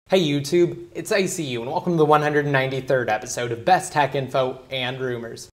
Hey YouTube, it's ICU and welcome to the 193rd episode of Best Tech Info and Rumors.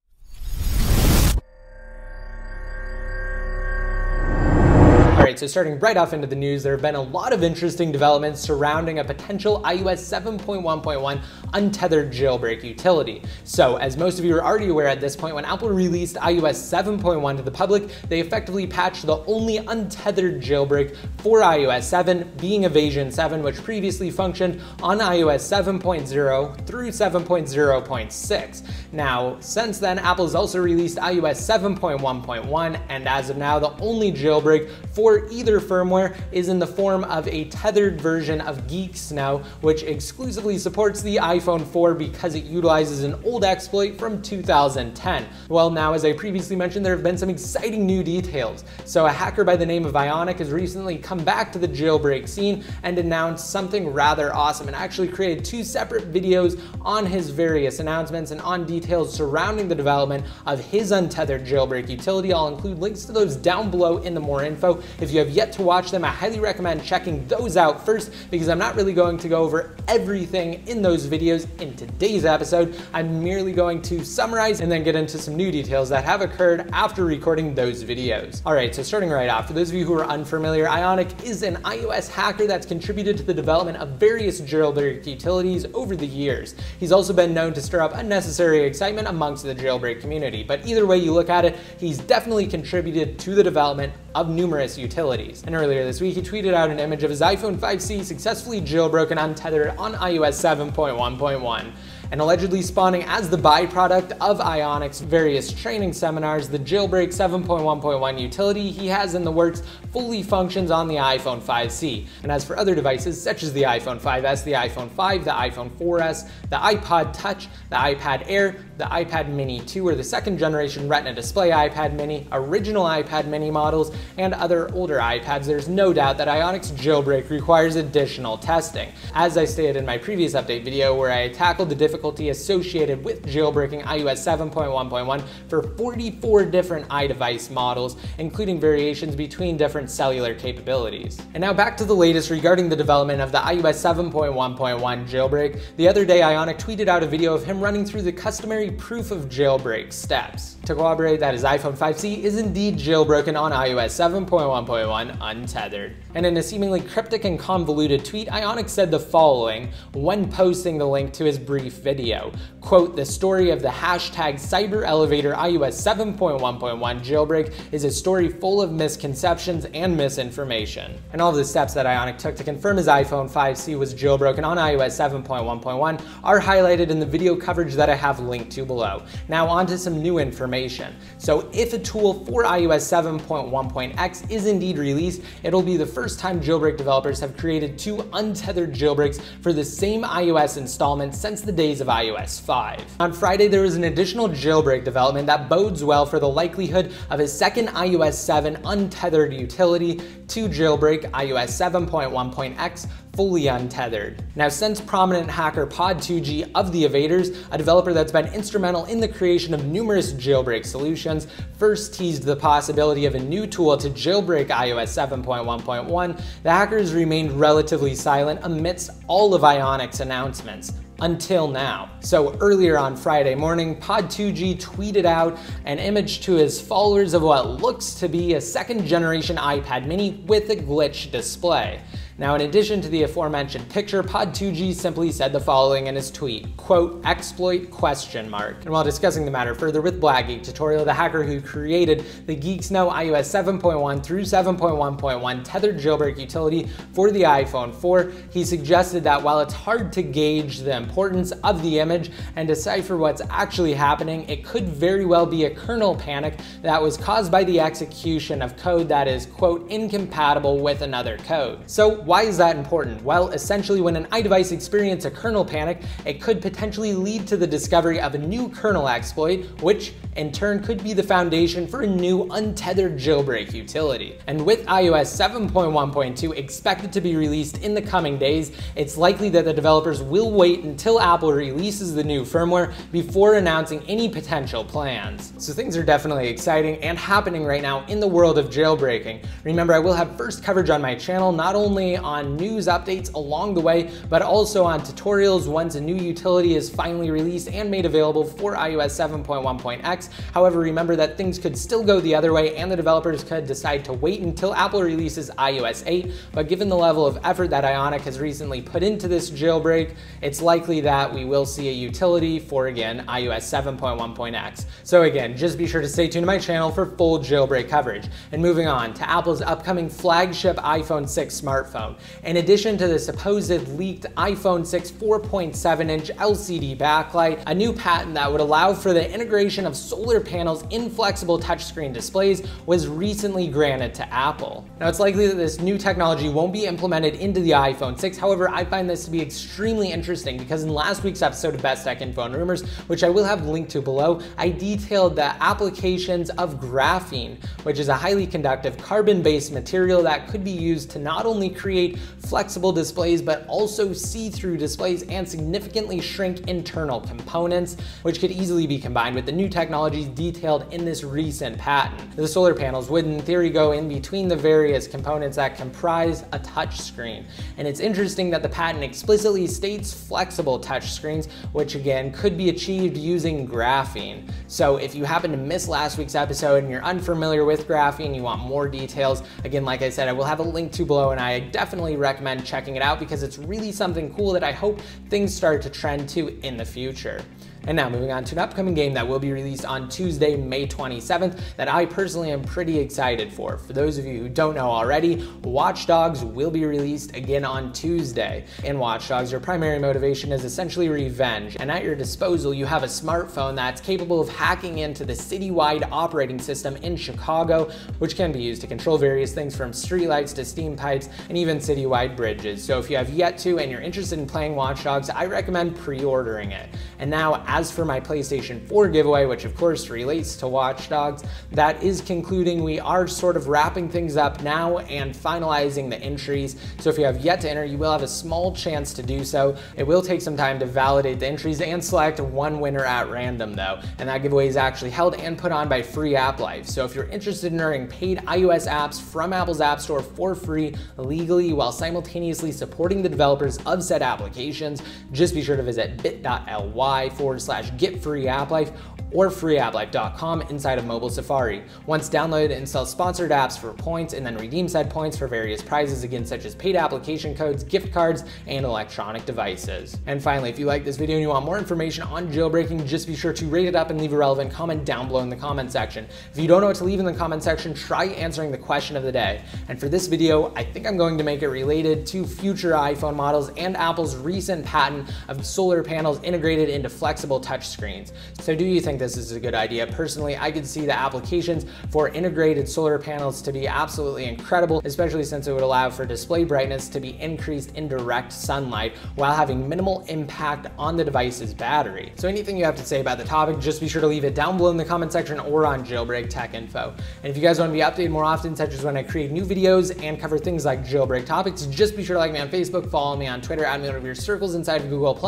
Alright, so starting right off into the news, there have been a lot of interesting developments surrounding a potential iOS 7.1.1 untethered jailbreak utility. So, as most of you are already aware at this point, when Apple released iOS 7.1 to the public, they effectively patched the only untethered jailbreak for iOS 7, being Evasion 7, which previously functioned on iOS 7.0 through 7.0.6. Now, since then, Apple has also released iOS 7.1.1, and as of now, the only jailbreak for either firmware is in the form of a tethered version of Geek Snow, which exclusively supports the iPhone 4 because it utilizes an old exploit from 2010. Well, now, as I previously mentioned, there have been some exciting new details. So a hacker by the name of Ionic has recently come back to the jailbreak scene and announced something rather awesome, and actually created two separate videos on his various announcements and on details surrounding the development of his untethered jailbreak utility. I'll include links to those down below in the more info. If you have yet to watch them, I highly recommend checking those out first, because I'm not really going to go over everything in those videos in today's episode. I'm merely going to summarize and then get into some new details that have occurred after recording those videos. Alright, so starting right off, for those of you who are unfamiliar, Ionic is an iOS hacker that's contributed to the development of various jailbreak utilities over the years. He's also been known to stir up unnecessary excitement amongst the jailbreak community, but either way you look at it, he's definitely contributed to the development of numerous utilities. And earlier this week, he tweeted out an image of his iPhone 5C successfully jailbroken untethered on iOS 7.1.1. And allegedly spawning as the byproduct of Ionic's various training seminars, the jailbreak 7.1.1 utility he has in the works fully functions on the iPhone 5C. And as for other devices such as the iPhone 5S, the iPhone 5, the iPhone 4S, the iPod Touch, the iPad Air, the iPad Mini 2 or the second generation Retina display iPad Mini, original iPad Mini models, and other older iPads, there's no doubt that Ionic's jailbreak requires additional testing. As I stated in my previous update video where I tackled the difficulty associated with jailbreaking iOS 7.1.1 for 44 different iDevice models, including variations between different cellular capabilities. And now back to the latest regarding the development of the iOS 7.1.1 jailbreak. The other day, Ionic tweeted out a video of him running through the customary proof of jailbreak steps to corroborate that his iPhone 5C is indeed jailbroken on iOS 7.1.1 untethered. And in a seemingly cryptic and convoluted tweet, Ionic said the following when posting the link to his brief video. Quote, "The story of the hashtag CyberElevator iOS 7.1.1 jailbreak is a story full of misconceptions and misinformation." And all of the steps that Ionic took to confirm his iPhone 5C was jailbroken on iOS 7.1.1 are highlighted in the video coverage that I have linked to below. Now on to some new information. So if a tool for iOS 7.1.x is indeed released, it'll be the first time jailbreak developers have created two untethered jailbreaks for the same iOS installment since the days of iOS 5. On Friday, there was an additional jailbreak development that bodes well for the likelihood of a second iOS 7 untethered utility to jailbreak iOS 7.1.x fully untethered. Now, since prominent hacker Pod2G of the Evaders, a developer that's been instrumental in the creation of numerous jailbreak solutions, first teased the possibility of a new tool to jailbreak iOS 7.1.1, the hackers remained relatively silent amidst all of Ionic's announcements. Until now. So earlier on Friday morning, Pod2G tweeted out an image to his followers of what looks to be a second generation iPad Mini with a glitch display. Now, in addition to the aforementioned picture, Pod2G simply said the following in his tweet, quote, "exploit question mark." And while discussing the matter further with Blackgeek Tutorial, the hacker who created the Geek Snow iOS 7.1 through 7.1.1 tethered jailbreak utility for the iPhone 4, he suggested that while it's hard to gauge the importance of the image and decipher what's actually happening, it could very well be a kernel panic that was caused by the execution of code that is, quote, "incompatible with another code." So why is that important? Well, essentially when an iDevice experiences a kernel panic, it could potentially lead to the discovery of a new kernel exploit, which in turn could be the foundation for a new untethered jailbreak utility. And with iOS 7.1.2 expected to be released in the coming days, it's likely that the developers will wait until Apple releases the new firmware before announcing any potential plans. So things are definitely exciting and happening right now in the world of jailbreaking. Remember, I will have first coverage on my channel, not only on news updates along the way, but also on tutorials once a new utility is finally released and made available for iOS 7.1.x. However, remember that things could still go the other way and the developers could decide to wait until Apple releases iOS 8, but given the level of effort that Ionic has recently put into this jailbreak, it's likely that we will see a utility for, again, iOS 7.1.x. So again, just be sure to stay tuned to my channel for full jailbreak coverage. And moving on to Apple's upcoming flagship iPhone 6 smartphone. In addition to the supposed leaked iPhone 6 4.7-inch LCD backlight, a new patent that would allow for the integration of solar panels in flexible touchscreen displays was recently granted to Apple. Now, it's likely that this new technology won't be implemented into the iPhone 6. However, I find this to be extremely interesting because in last week's episode of Best Tech Info and Rumors, which I will have linked to below, I detailed the applications of graphene, which is a highly conductive carbon-based material that could be used to not only create flexible displays, but also see-through displays and significantly shrink internal components, which could easily be combined with the new technologies detailed in this recent patent. The solar panels would in theory go in between the various components that comprise a touch screen. And it's interesting that the patent explicitly states flexible touch screens, which again could be achieved using graphene. So if you happen to miss last week's episode and you're unfamiliar with graphene, you want more details, again, like I said, I will have a link to below, and I definitely recommend checking it out because it's really something cool that I hope things start to trend to in the future. And now moving on to an upcoming game that will be released on Tuesday, May 27th, that I personally am pretty excited for. For those of you who don't know already, Watch Dogs will be released again on Tuesday. In Watch Dogs, your primary motivation is essentially revenge, and at your disposal, you have a smartphone that's capable of hacking into the citywide operating system in Chicago, which can be used to control various things from streetlights to steam pipes and even citywide bridges. So if you have yet to and you're interested in playing Watch Dogs, I recommend pre-ordering it. And now, as for my PlayStation 4 giveaway, which of course relates to Watch Dogs, that is concluding. We are sort of wrapping things up now and finalizing the entries. So if you have yet to enter, you will have a small chance to do so. It will take some time to validate the entries and select one winner at random though. And that giveaway is actually held and put on by Free App Life. So if you're interested in earning paid iOS apps from Apple's App Store for free legally while simultaneously supporting the developers of said applications, just be sure to visit bit.ly/getfreeapplife or freeapplife.com inside of mobile Safari. Once downloaded, install sponsored apps for points and then redeem said points for various prizes, again, such as paid application codes, gift cards, and electronic devices. And finally, if you like this video and you want more information on jailbreaking, just be sure to rate it up and leave a relevant comment down below in the comment section. If you don't know what to leave in the comment section, try answering the question of the day. And for this video, I think I'm going to make it related to future iPhone models and Apple's recent patent of solar panels integrated into flexible touchscreens. So do you think this is a good idea? Personally, I could see the applications for integrated solar panels to be absolutely incredible, especially since it would allow for display brightness to be increased in direct sunlight while having minimal impact on the device's battery. So anything you have to say about the topic, just be sure to leave it down below in the comment section or on Jailbreak Tech Info. And if you guys want to be updated more often, such as when I create new videos and cover things like jailbreak topics, just be sure to like me on Facebook, follow me on Twitter, add me to your circles inside of Google+,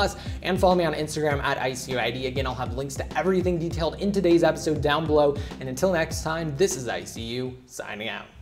and follow me on Instagram at ICUID. Again, I'll have links to everything detailed in today's episode down below. And until next time, this is ICU signing out.